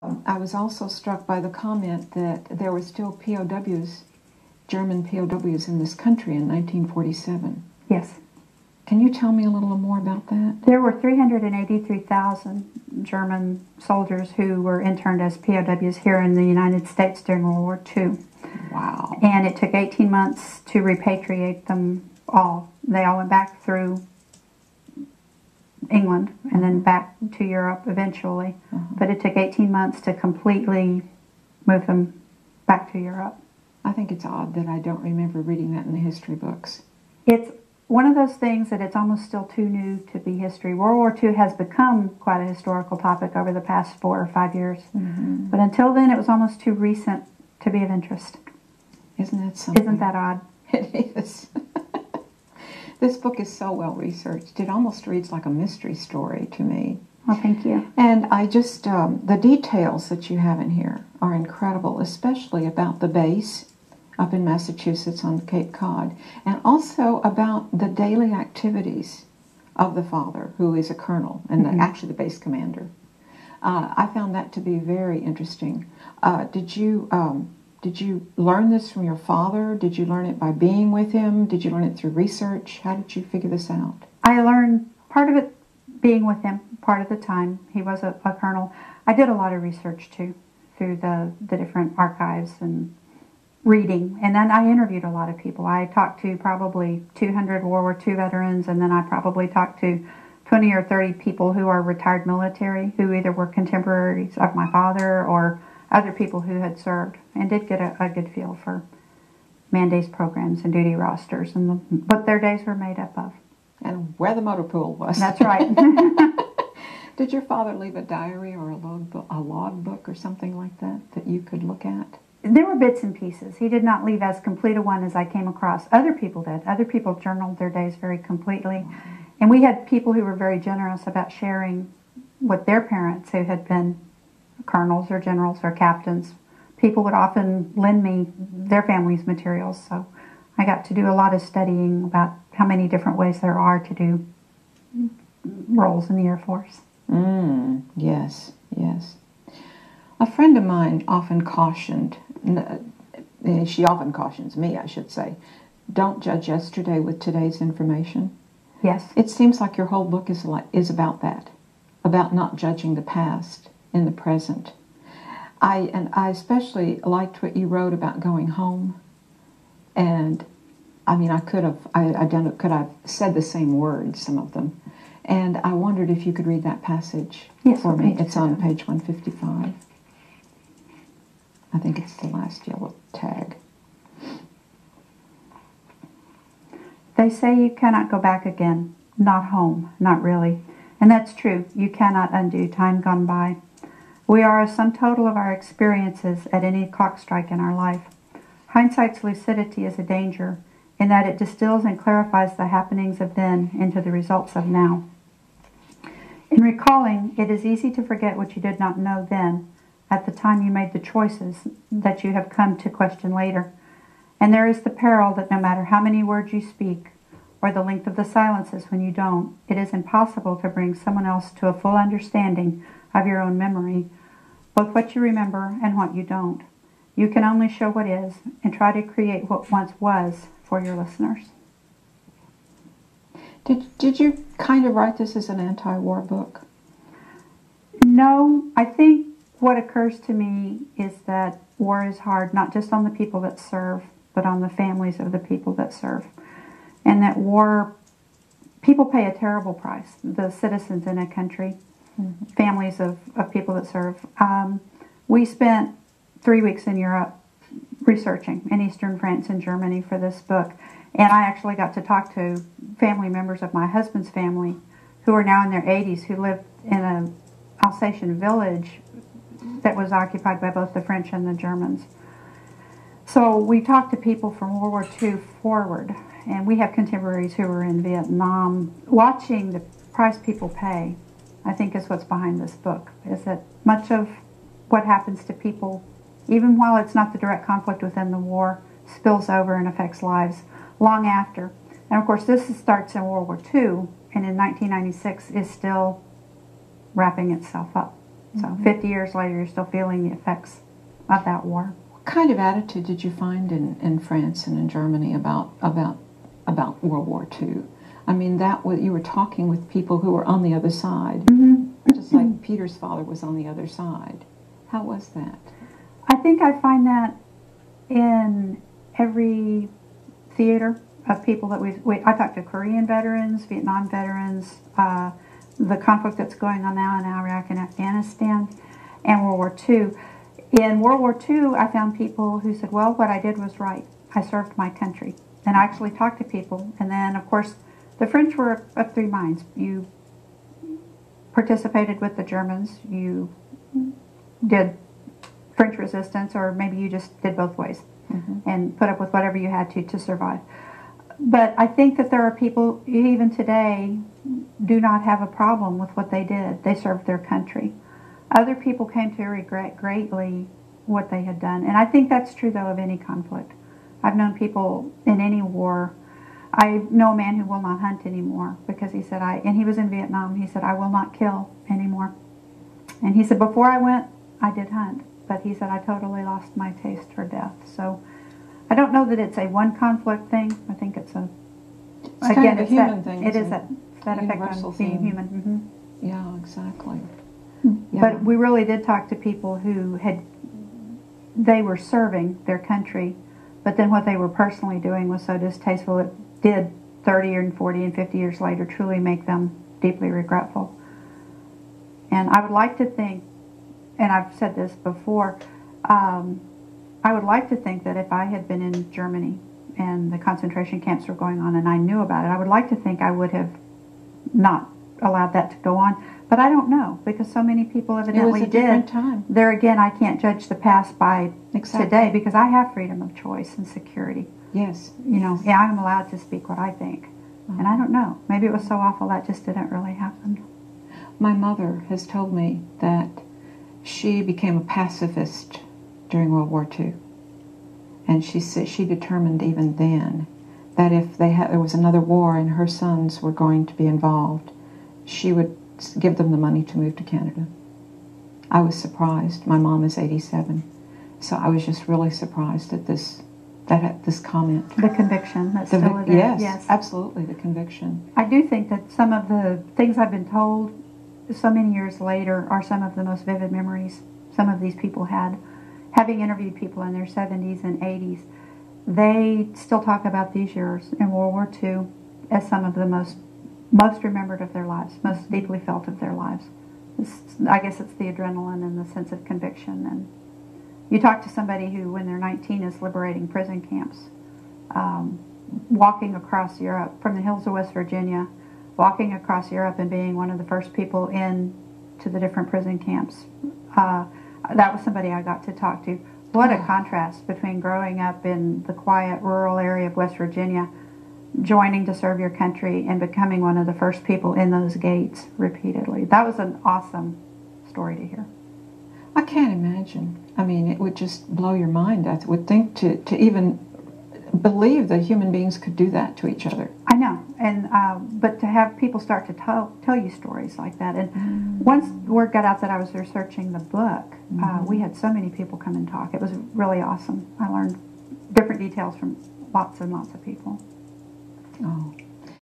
I was also struck by the comment that there were still POWs, German POWs in this country in 1947. Yes. Can you tell me a little more about that? There were 383,000 German soldiers who were interned as POWs here in the United States during World War II. Wow. And it took 18 months to repatriate them all. They all went back through England and then back to Europe eventually. But it took 18 months to completely move them back to Europe. I think it's odd that I don't remember reading that in the history books. It's one of those things that it's almost still too new to be history. World War II has become quite a historical topic over the past 4 or 5 years. But until then, it was almost too recent to be of interest. Isn't that something? Isn't that odd? It is. This book is so well researched. It almost reads like a mystery story to me. Well, thank you. And I just, the details that you have in here are incredible, especially about the base up in Massachusetts on Cape Cod, and also about the daily activities of the father, who is a colonel, and actually the base commander. I found that to be very interesting. Did you learn this from your father? Did you learn it by being with him? Did you learn it through research? How did you figure this out? I learned part of it being with him, part of the time. He was a colonel. I did a lot of research, too, through the different archives and reading. And then I interviewed a lot of people. I talked to probably 200 World War II veterans, and then I probably talked to 20 or 30 people who are retired military, who either were contemporaries of my father or other people who had served, and did get a good feel for man-days programs and duty rosters and what their days were made up of. And where the motor pool was. That's right. Did your father leave a diary or a log book or something like that that you could look at? There were bits and pieces. He did not leave as complete a one as I came across. Other people did. Other people journaled their days very completely. And we had people who were very generous about sharing with their parents who had been colonels or generals or captains. People would often lend me their family's materials, so I got to do a lot of studying about how many different ways there are to do roles in the Air Force. Yes, yes. A friend of mine often cautioned, she often cautions me, I should say, don't judge yesterday with today's information. Yes. It seems like your whole book is about that, about not judging the past in the present. I especially liked what you wrote about going home, and I mean, I could have said the same words, some of them, and I wondered if you could read that passage for me. It's on page 155. I think it's the last yellow tag. They say you cannot go back again, not home, not really. And that's true. You cannot undo time gone by. We are a sum total of our experiences at any clock strike in our life. Hindsight's lucidity is a danger in that it distills and clarifies the happenings of then into the results of now. In recalling, it is easy to forget what you did not know then, at the time you made the choices that you have come to question later. And there is the peril that no matter how many words you speak, or the length of the silences when you don't, it is impossible to bring someone else to a full understanding of your own memory, both what you remember and what you don't. You can only show what is and try to create what once was for your listeners. Did you kind of write this as an anti-war book? No, I think what occurs to me is that war is hard, not just on the people that serve, but on the families of the people that serve. And that war, people pay a terrible price, the citizens in a country, families of people that serve. We spent 3 weeks in Europe researching in Eastern France and Germany for this book. And I actually got to talk to family members of my husband's family who are now in their 80s, who lived in an Alsatian village that was occupied by both the French and the Germans. So we talked to people from World War II forward, and we have contemporaries who were in Vietnam. Watching the price people pay, I think, is what's behind this book, is that much of what happens to people, even while it's not the direct conflict within the war, spills over and affects lives long after. And of course, this starts in World War II, and in 1996 is still wrapping itself up. So 50 years later, you're still feeling the effects of that war. What kind of attitude did you find in France and in Germany about World War II? I mean, you were talking with people who were on the other side, just like Peter's father was on the other side. How was that? I think I find that in every theater of people that I talked to Korean veterans, Vietnam veterans, the conflict that's going on now in Iraq and Afghanistan, and World War II. In World War II, I found people who said, well, what I did was right. I served my country. And I actually talked to people. And then, of course, the French were of three minds. You participated with the Germans. You did French resistance, or maybe you just did both ways and put up with whatever you had to survive. But I think that there are people, even today, do not have a problem with what they did. They served their country. Other people came to regret greatly what they had done. And I think that's true, though, of any conflict. I've known people in any war. I know a man who will not hunt anymore because he said, and he was in Vietnam, he said, I will not kill anymore. And he said, before I went, I did hunt. But he said, I totally lost my taste for death. So I don't know that it's a one conflict thing. I think it's a human thing. It is that effect on being human. Yeah, exactly. Yeah. But we really did talk to people who they were serving their country, but then what they were personally doing was so distasteful it did 30 and 40 and 50 years later truly make them deeply regretful. And I would like to think, and I've said this before, I would like to think that if I had been in Germany and the concentration camps were going on and I knew about it, I would like to think I would have not allowed that to go on. But I don't know, because so many people evidently did. It was a different time. There again, I can't judge the past by today, because I have freedom of choice and security. Yes. Yeah, I'm allowed to speak what I think. And I don't know. Maybe it was so awful that just didn't really happen. My mother has told me that she became a pacifist during World War II. And she said she determined even then that if there was another war and her sons were going to be involved, she would give them the money to move to Canada. I was surprised. My mom is 87. So I was just really surprised at this comment. The conviction that's still there. Yes, absolutely, the conviction. I do think that some of the things I've been told so many years later are some of the most vivid memories some of these people had. Having interviewed people in their 70s and 80s, they still talk about these years in World War II as some of the most remembered of their lives, most deeply felt of their lives. I guess it's the adrenaline and the sense of conviction. And you talk to somebody who, when they're 19, is liberating prison camps, walking across Europe from the hills of West Virginia, walking across Europe and being one of the first people in to the different prison camps. That was somebody I got to talk to. What a contrast between growing up in the quiet rural area of West Virginia, joining to serve your country, and becoming one of the first people in those gates repeatedly. That was an awesome story to hear. I can't imagine. I mean, it would just blow your mind. I would think to even believe that human beings could do that to each other. I know, and but to have people start to tell you stories like that, and once word got out that I was researching the book, we had so many people come and talk. It was really awesome. I learned different details from lots and lots of people. Oh,